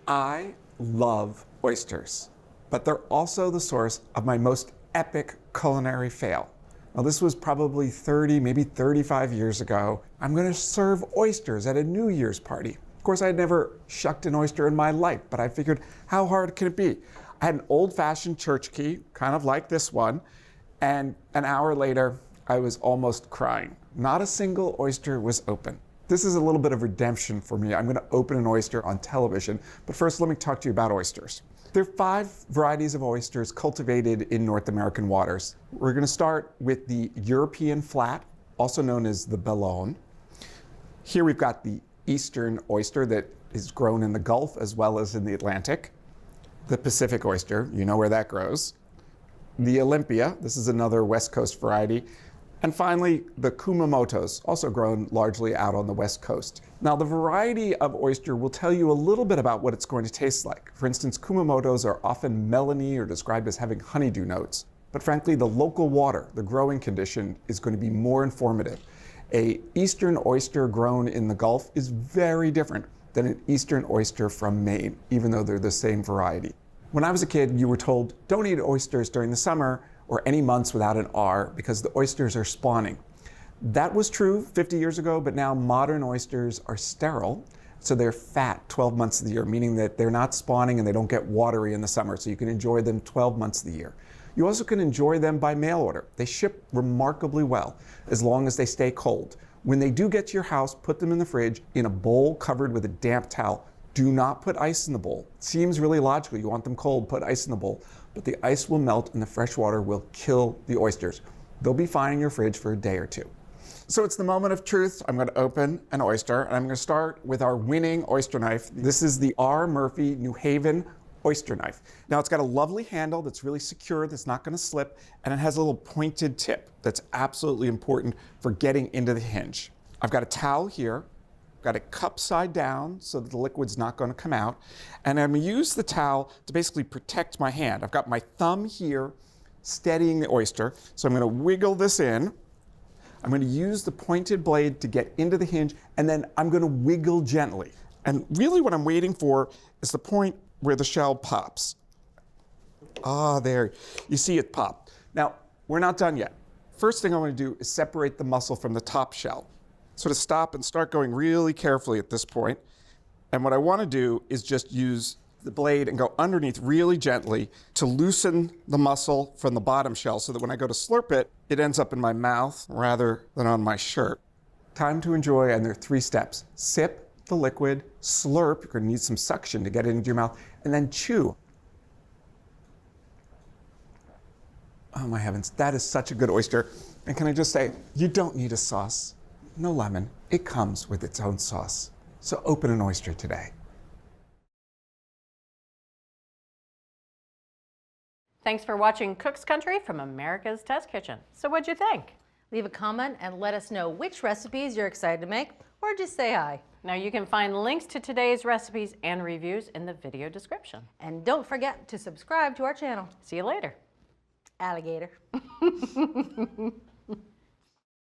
I love oysters, but they're also the source of my most epic culinary fail. Now, this was probably 30, maybe 35 years ago. I'm going to serve oysters at a New Year's party. Of course, I had never shucked an oyster in my life, but I figured, how hard can it be? I had an old-fashioned church key, kind of like this one, and an hour later, I was almost crying. Not a single oyster was open. This is a little bit of redemption for me. I'm going to open an oyster on television, but first let me talk to you about oysters. There are 5 varieties of oysters cultivated in North American waters. We're going to start with the European flat, also known as the Bellone. Here we've got the Eastern oyster that is grown in the Gulf as well as in the Atlantic. The Pacific oyster, you know where that grows. The Olympia, this is another West Coast variety. And finally, the Kumamotos, also grown largely out on the West Coast. Now, the variety of oyster will tell you a little bit about what it's going to taste like. For instance, Kumamotos are often melony or described as having honeydew notes. But frankly, the local water, the growing condition, is going to be more informative. An Eastern oyster grown in the Gulf is very different than an Eastern oyster from Maine, even though they're the same variety. When I was a kid, you were told, don't eat oysters during the summer or any months without an R because the oysters are spawning. That was true 50 years ago, but now modern oysters are sterile, so they're fat 12 months of the year, meaning that they're not spawning and they don't get watery in the summer, so you can enjoy them 12 months of the year. You also can enjoy them by mail order. They ship remarkably well, as long as they stay cold. When they do get to your house, put them in the fridge in a bowl covered with a damp towel. Do not put ice in the bowl. It seems really logical. You want them cold, put ice in the bowl. But the ice will melt and the fresh water will kill the oysters. They'll be fine in your fridge for a day or two. So it's the moment of truth. I'm going to open an oyster, and I'm going to start with our winning oyster knife. This is the R. Murphy New Haven oyster knife. Now, it's got a lovely handle that's really secure, that's not going to slip, and it has a little pointed tip that's absolutely important for getting into the hinge. I've got a towel here. Got it cup side down so that the liquid's not going to come out. And I'm going to use the towel to basically protect my hand. I've got my thumb here steadying the oyster. So I'm going to wiggle this in. I'm going to use the pointed blade to get into the hinge, and then I'm going to wiggle gently. And really what I'm waiting for is the point where the shell pops. Ah, there. You see it pop. Now, we're not done yet. First thing I want to do is separate the muscle from the top shell. Sort of stop and start going really carefully at this point. And what I want to do is just use the blade and go underneath really gently to loosen the muscle from the bottom shell so that when I go to slurp it, it ends up in my mouth rather than on my shirt. Time to enjoy, and there are 3 steps. Sip the liquid, slurp, you're going to need some suction to get it into your mouth, and then chew. Oh my heavens, that is such a good oyster. And can I just say, you don't need a sauce. No lemon. It comes with its own sauce. So open an oyster today. Thanks for watching Cook's Country from America's Test Kitchen. So what'd you think? Leave a comment and let us know which recipes you're excited to make, or just say hi. Now you can find links to today's recipes and reviews in the video description. And don't forget to subscribe to our channel. See you later. Alligator.